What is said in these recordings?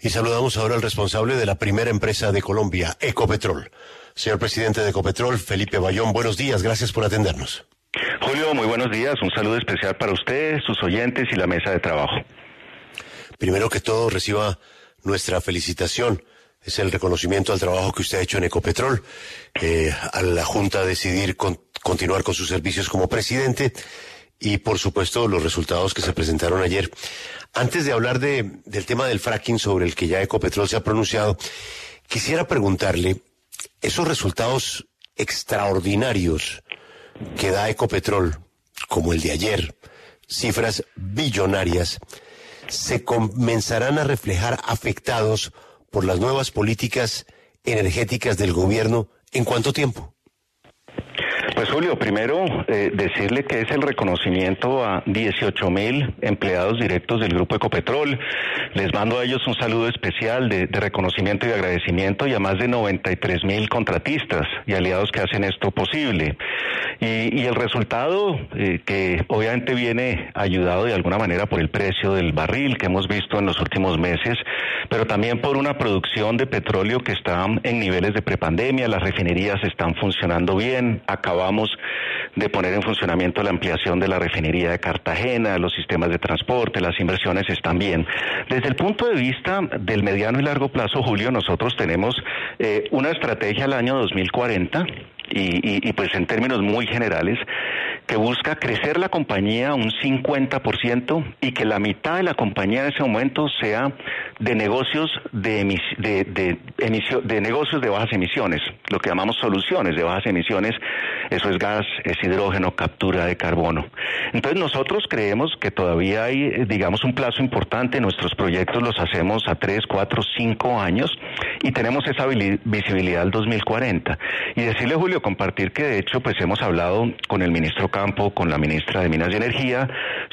Y saludamos ahora al responsable de la primera empresa de Colombia, Ecopetrol. Señor presidente de Ecopetrol, Felipe Bayón, buenos días, gracias por atendernos. Julio, muy buenos días, un saludo especial para usted, sus oyentes y la mesa de trabajo. Primero que todo, reciba nuestra felicitación. Es el reconocimiento al trabajo que usted ha hecho en Ecopetrol, a la Junta decidir continuar con sus servicios como presidente y, por supuesto, los resultados que se presentaron ayer. Antes de hablar del tema del fracking sobre el que ya Ecopetrol se ha pronunciado, quisiera preguntarle, esos resultados extraordinarios que da Ecopetrol, como el de ayer, cifras billonarias, ¿se comenzarán a reflejar afectados por las nuevas políticas energéticas del gobierno en cuánto tiempo? Pues Julio, primero decirle que es el reconocimiento a 18,000 empleados directos del Grupo Ecopetrol. Les mando a ellos un saludo especial de reconocimiento y de agradecimiento, y a más de 93,000 contratistas y aliados que hacen esto posible. Y el resultado, que obviamente viene ayudado de alguna manera por el precio del barril que hemos visto en los últimos meses, pero también por una producción de petróleo que está en niveles de prepandemia, las refinerías están funcionando bien, acabamos de poner en funcionamiento la ampliación de la refinería de Cartagena, los sistemas de transporte, las inversiones están bien. Desde el punto de vista del mediano y largo plazo, Julio, nosotros tenemos una estrategia al año 2040, y pues en términos muy generales, que busca crecer la compañía un 50% y que la mitad de la compañía en ese momento sea de negocios de negocios de bajas emisiones, lo que llamamos soluciones de bajas emisiones. Eso es gas, es hidrógeno, captura de carbono. Entonces nosotros creemos que todavía hay, digamos, un plazo importante. Nuestros proyectos los hacemos a 3, 4, 5 años y tenemos esa visibilidad al 2040. Y decirle, Julio, compartir que de hecho pues hemos hablado con el ministro Campo, con la ministra de Minas y Energía,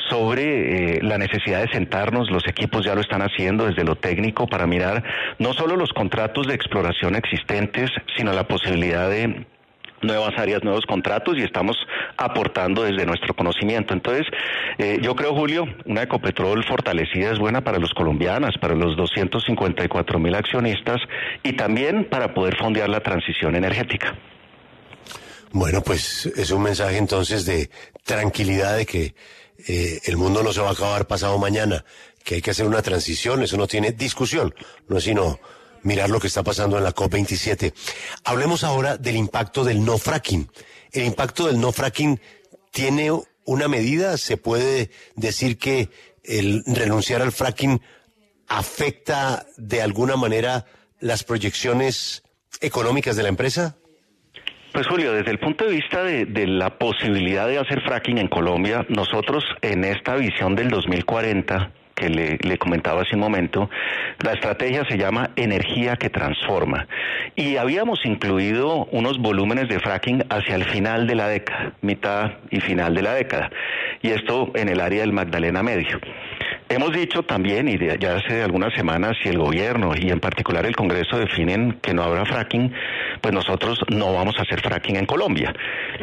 sobre la necesidad de sentarnos. Los equipos ya lo están haciendo desde lo técnico para mirar no solo los contratos de exploración existentes, sino la posibilidad de nuevas áreas, nuevos contratos, y estamos aportando desde nuestro conocimiento. Entonces, yo creo, Julio, una Ecopetrol fortalecida es buena para los colombianos, para los 254,000 accionistas y también para poder fondear la transición energética. Bueno, pues es un mensaje entonces de tranquilidad, de que el mundo no se va a acabar pasado mañana, que hay que hacer una transición, eso no tiene discusión, no es sino mirar lo que está pasando en la COP27. Hablemos ahora del impacto del no fracking. ¿El impacto del no fracking tiene una medida? ¿Se puede decir que el renunciar al fracking afecta de alguna manera las proyecciones económicas de la empresa? Pues Julio, desde el punto de vista de la posibilidad de hacer fracking en Colombia, nosotros en esta visión del 2040 que le comentaba hace un momento, la estrategia se llama Energía que Transforma, y habíamos incluido unos volúmenes de fracking hacia el final de la década, mitad y final de la década, y esto en el área del Magdalena Medio. Hemos dicho también, y ya hace algunas semanas, si el gobierno y en particular el Congreso definen que no habrá fracking, pues nosotros no vamos a hacer fracking en Colombia.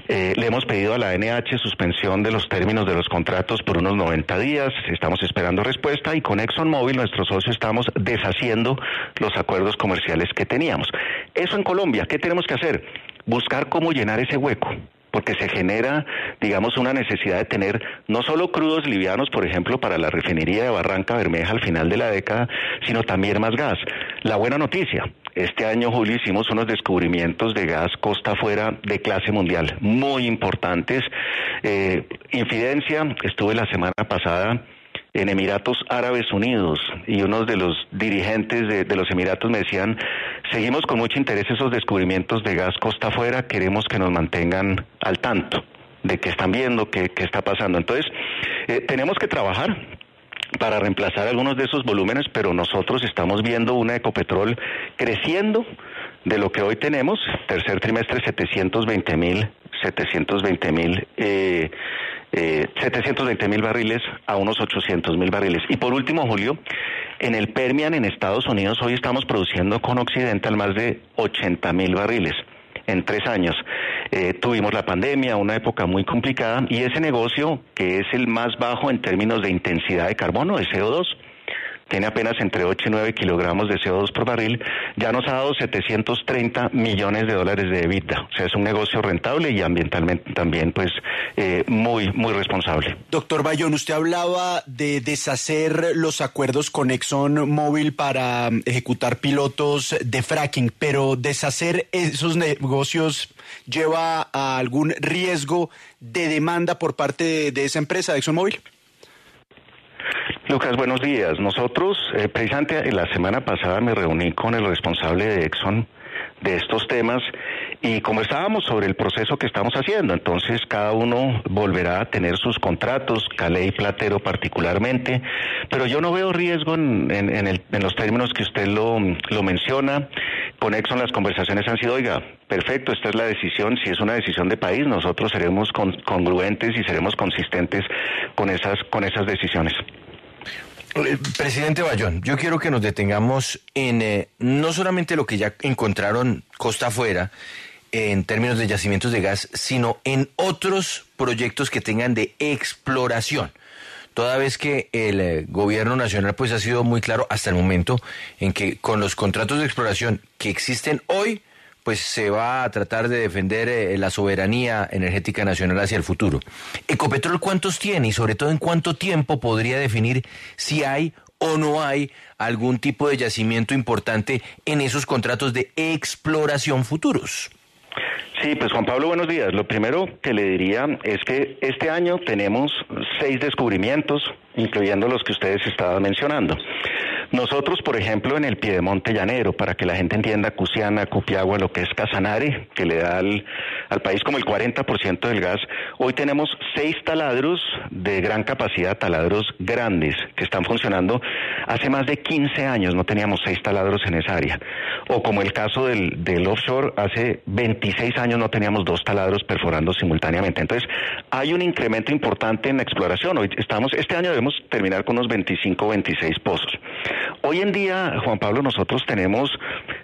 Le hemos pedido a la ANH suspensión de los términos de los contratos por unos 90 días, estamos esperando respuesta, y con ExxonMobil, nuestro socio, estamos deshaciendo los acuerdos comerciales que teníamos. Eso en Colombia, ¿qué tenemos que hacer? Buscar cómo llenar ese hueco, porque se genera, digamos, una necesidad de tener no solo crudos livianos, por ejemplo, para la refinería de Barranca Bermeja al final de la década, sino también más gas. La buena noticia, este año, Julio, hicimos unos descubrimientos de gas costa afuera de clase mundial, muy importantes. Infidencia, estuve la semana pasada en Emiratos Árabes Unidos, y uno de los dirigentes de los Emiratos me decían: seguimos con mucho interés esos descubrimientos de gas costa afuera, queremos que nos mantengan al tanto de qué están viendo, qué está pasando. Entonces, tenemos que trabajar para reemplazar algunos de esos volúmenes, pero nosotros estamos viendo una Ecopetrol creciendo de lo que hoy tenemos, tercer trimestre 720,000 barriles a unos 800,000 barriles. Y por último, Julio, en el Permian en Estados Unidos hoy estamos produciendo con Occidental más de 80,000 barriles en 3 años. Tuvimos la pandemia, una época muy complicada, y ese negocio, que es el más bajo en términos de intensidad de carbono, de CO2, tiene apenas entre 8 y 9 kilogramos de CO2 por barril, ya nos ha dado $730 millones de EBITDA. O sea, es un negocio rentable y ambientalmente también, pues, muy responsable. Doctor Bayón, usted hablaba de deshacer los acuerdos con ExxonMobil para ejecutar pilotos de fracking, pero deshacer esos negocios lleva a algún riesgo de demanda por parte de esa empresa, de ExxonMobil. Lucas, buenos días. Nosotros, precisamente la semana pasada me reuní con el responsable de Exxon de estos temas y conversábamos sobre el proceso que estamos haciendo. Entonces, cada uno volverá a tener sus contratos, Calais y Platero particularmente, pero yo no veo riesgo en los términos que usted lo menciona. Con Exxon las conversaciones han sido, oiga, perfecto, esta es la decisión, si es una decisión de país, nosotros seremos congruentes y seremos consistentes con esas decisiones. Presidente Bayón, yo quiero que nos detengamos en no solamente lo que ya encontraron costa afuera en términos de yacimientos de gas, sino en otros proyectos que tengan de exploración. Toda vez que el gobierno nacional pues ha sido muy claro hasta el momento en que con los contratos de exploración que existen hoy, pues se va a tratar de defender la soberanía energética nacional hacia el futuro. ¿Ecopetrol cuántos tiene y sobre todo en cuánto tiempo podría definir si hay o no hay algún tipo de yacimiento importante en esos contratos de exploración futuros? Sí, pues Juan Pablo, buenos días. Lo primero que le diría es que este año tenemos 6 descubrimientos, incluyendo los que ustedes estaban mencionando. Nosotros, por ejemplo, en el Piedemonte Llanero, para que la gente entienda, Cusiana, Cupiagua, lo que es Casanare, que le da al país como el 40% del gas, hoy tenemos 6 taladros de gran capacidad, taladros grandes, que están funcionando. Hace más de 15 años no teníamos 6 taladros en esa área. O como el caso del offshore, hace 26 años no teníamos 2 taladros perforando simultáneamente. Entonces, hay un incremento importante en la exploración. Este año debemos terminar con unos 25 o 26 pozos. Hoy en día, Juan Pablo, nosotros tenemos,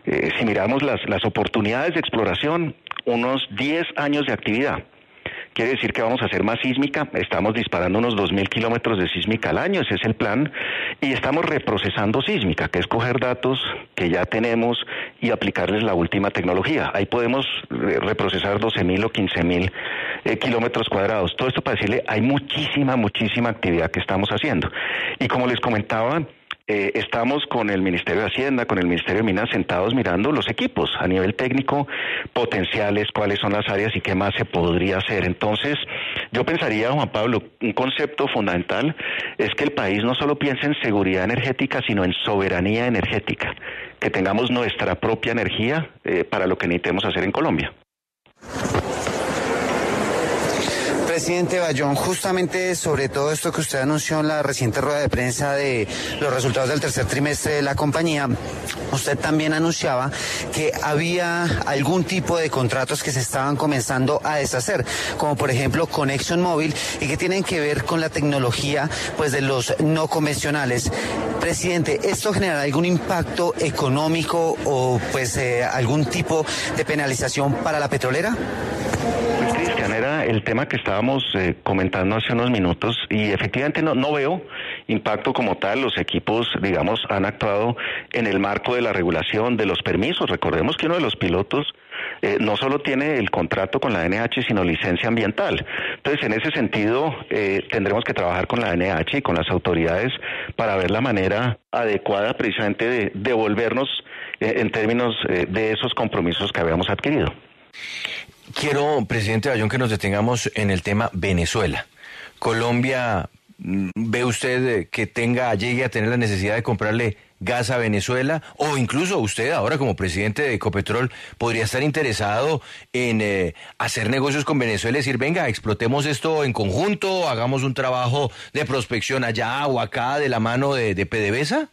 si miramos las oportunidades de exploración, unos 10 años de actividad. Quiere decir que vamos a hacer más sísmica, estamos disparando unos 2.000 kilómetros de sísmica al año, ese es el plan, y estamos reprocesando sísmica, que es coger datos que ya tenemos y aplicarles la última tecnología. Ahí podemos reprocesar 12.000 o 15.000 kilómetros cuadrados. Todo esto para decirle, hay muchísima actividad que estamos haciendo. Y como les comentaba, estamos con el Ministerio de Hacienda, con el Ministerio de Minas sentados mirando los equipos a nivel técnico, potenciales, cuáles son las áreas y qué más se podría hacer. Entonces, yo pensaría, Juan Pablo, un concepto fundamental es que el país no solo piense en seguridad energética, sino en soberanía energética, que tengamos nuestra propia energía para lo que necesitemos hacer en Colombia. Presidente Bayón, justamente sobre todo esto que usted anunció en la reciente rueda de prensa de los resultados del tercer trimestre de la compañía, usted también anunciaba que había algún tipo de contratos que se estaban comenzando a deshacer, como por ejemplo con ExxonMobil, y que tienen que ver con la tecnología pues de los no convencionales. Presidente, ¿esto generará algún impacto económico o pues algún tipo de penalización para la petrolera? Era el tema que estábamos comentando hace unos minutos y efectivamente no veo impacto como tal. Los equipos, digamos, han actuado en el marco de la regulación, de los permisos. Recordemos que uno de los pilotos no solo tiene el contrato con la ANH, sino licencia ambiental. Entonces, en ese sentido, tendremos que trabajar con la ANH y con las autoridades para ver la manera adecuada precisamente de devolvernos en términos de esos compromisos que habíamos adquirido. Quiero, presidente Bayón, que nos detengamos en el tema Venezuela. Colombia, ¿ve usted que llegue a tener la necesidad de comprarle gas a Venezuela? O incluso usted ahora como presidente de Ecopetrol podría estar interesado en hacer negocios con Venezuela y decir, venga, explotemos esto en conjunto, hagamos un trabajo de prospección allá o acá de la mano de PDVSA.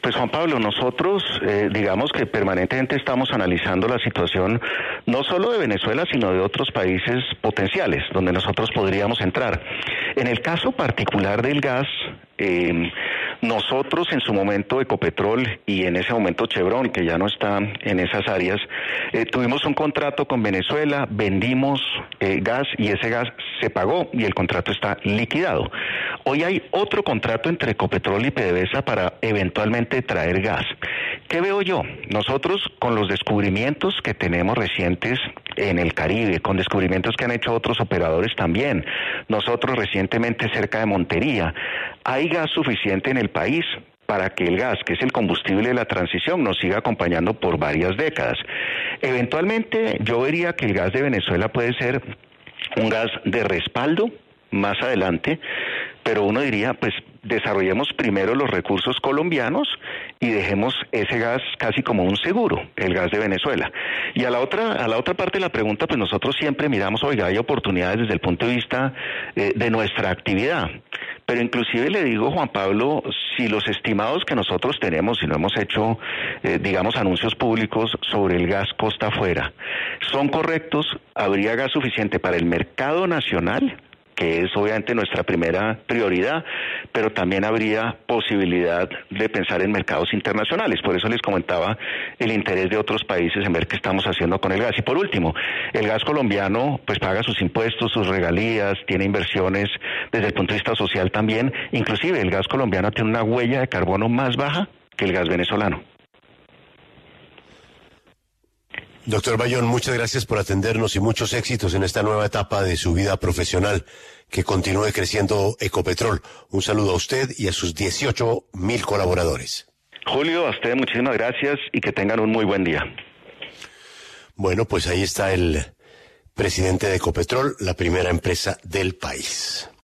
Pues Juan Pablo, nosotros digamos que permanentemente estamos analizando la situación no solo de Venezuela, sino de otros países potenciales donde nosotros podríamos entrar. En el caso particular del gas, Nosotros en su momento Ecopetrol y en ese momento Chevron, que ya no está en esas áreas, tuvimos un contrato con Venezuela, vendimos gas y ese gas se pagó y el contrato está liquidado. Hoy hay otro contrato entre Ecopetrol y PDVSA para eventualmente traer gas. ¿Qué veo yo? Nosotros con los descubrimientos que tenemos recientes en el Caribe, con descubrimientos que han hecho otros operadores también, nosotros recientemente cerca de Montería, hay gas suficiente en el país para que el gas, que es el combustible de la transición, nos siga acompañando por varias décadas. Eventualmente yo vería que el gas de Venezuela puede ser un gas de respaldo más adelante, pero uno diría, pues desarrollemos primero los recursos colombianos y dejemos ese gas casi como un seguro, el gas de Venezuela. Y a la otra parte de la pregunta, pues nosotros siempre miramos, oiga, hay oportunidades desde el punto de vista de nuestra actividad. Pero inclusive le digo, Juan Pablo, si los estimados que nosotros tenemos, si no hemos hecho, digamos, anuncios públicos sobre el gas costa afuera, son correctos, habría gas suficiente para el mercado nacional, que es obviamente nuestra primera prioridad, pero también habría posibilidad de pensar en mercados internacionales. Por eso les comentaba el interés de otros países en ver qué estamos haciendo con el gas. Y por último, el gas colombiano pues paga sus impuestos, sus regalías, tiene inversiones desde el punto de vista social también. Inclusive el gas colombiano tiene una huella de carbono más baja que el gas venezolano. Doctor Bayón, muchas gracias por atendernos y muchos éxitos en esta nueva etapa de su vida profesional. Que continúe creciendo Ecopetrol. Un saludo a usted y a sus 18,000 colaboradores. Julio, a usted muchísimas gracias y que tengan un muy buen día. Bueno, pues ahí está el presidente de Ecopetrol, la primera empresa del país.